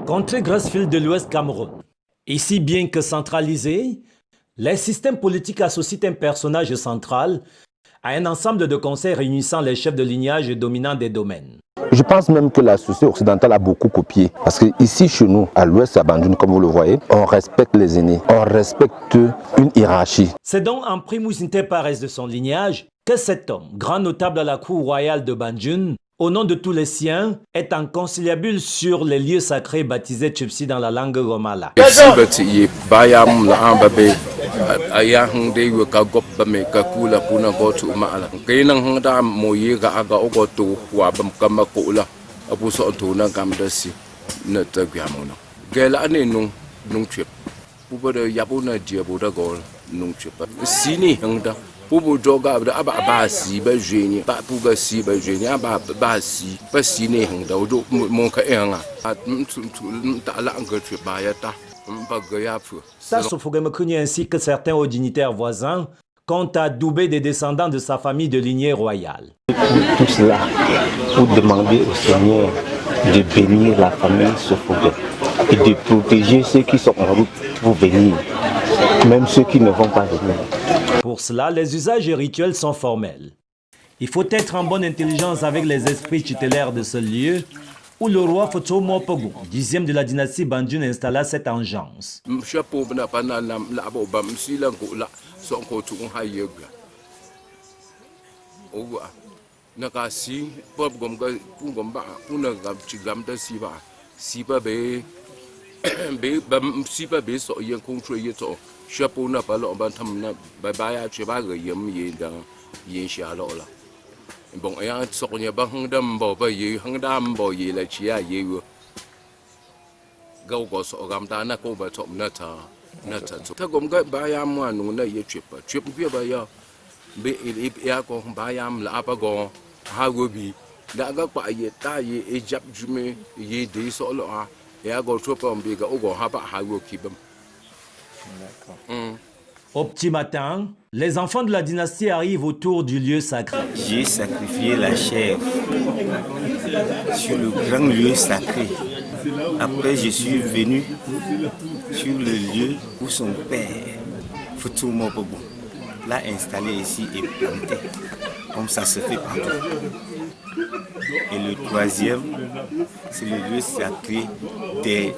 Contrée Grassfield de l'Ouest Cameroun. Ici, bien que centralisé, les systèmes politiques associent un personnage central à un ensemble de conseils réunissant les chefs de lignage et dominants des domaines. Je pense même que la société occidentale a beaucoup copié. Parce que ici, chez nous, à l'Ouest, à Bandjoun, comme vous le voyez, on respecte les aînés. On respecte une hiérarchie. C'est donc en primus inter pares de son lignage que cet homme, grand notable à la cour royale de Bandjoun, au nom de tous les siens, est inconciliable sur les lieux sacrés baptisés Tchupsi dans la langue Romala. Sassoufougemekuni ainsi que certains hauts dignitaires voisins comptent adouber des descendants de sa famille de lignée royale. Tout cela pour demander au Seigneur de bénir la famille Sofougué et de protéger ceux qui sont en route pour venir, même ceux qui ne vont pas venir. Pour cela, les usages et rituels sont formels. Il faut être en bonne intelligence avec les esprits tutélaires de ce lieu où le roi Fotomo Pogo, 10e de la dynastie Bandjoun, installa cette engeance. Au petit matin, les enfants de la dynastie arrivent autour du lieu sacré. J'ai sacrifié la chèvre sur le grand lieu sacré. Après, je suis venu sur le lieu où son père, Fotomo Pogo, l'a installé ici et planté, comme ça se fait partout. Et le troisième, c'est le lieu sacré des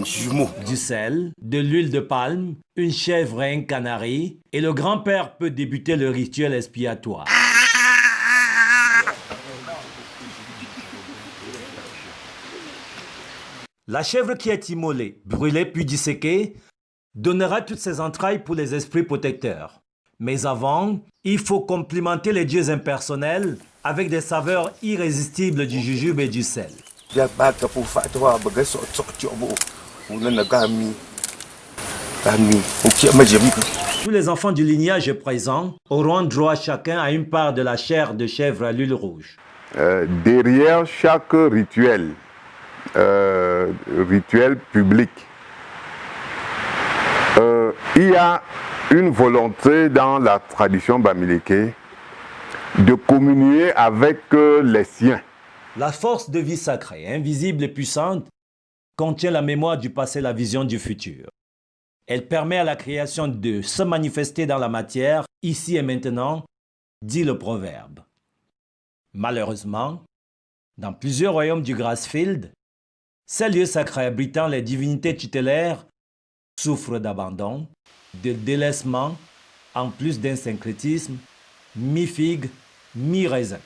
jumeaux. Du sel, de l'huile de palme, une chèvre et un canari, et le grand-père peut débuter le rituel expiatoire. La chèvre qui est immolée, brûlée puis disséquée, donnera toutes ses entrailles pour les esprits protecteurs. Mais avant, il faut complimenter les dieux impersonnels avec des saveurs irrésistibles du jujube et du sel. Tous les enfants du lignage présent auront droit chacun à une part de la chair de chèvre à l'huile rouge. Derrière chaque rituel, rituel public, il y a une volonté dans la tradition bamileke de communier avec les siens. La force de vie sacrée, invisible et puissante, contient la mémoire du passé et la vision du futur. Elle permet à la création de se manifester dans la matière, ici et maintenant, dit le proverbe. Malheureusement, dans plusieurs royaumes du Grassfield, ces lieux sacrés abritant les divinités tutélaires souffrent d'abandon, de délaissement, en plus d'un syncrétisme, mi-figue, mi-raisin.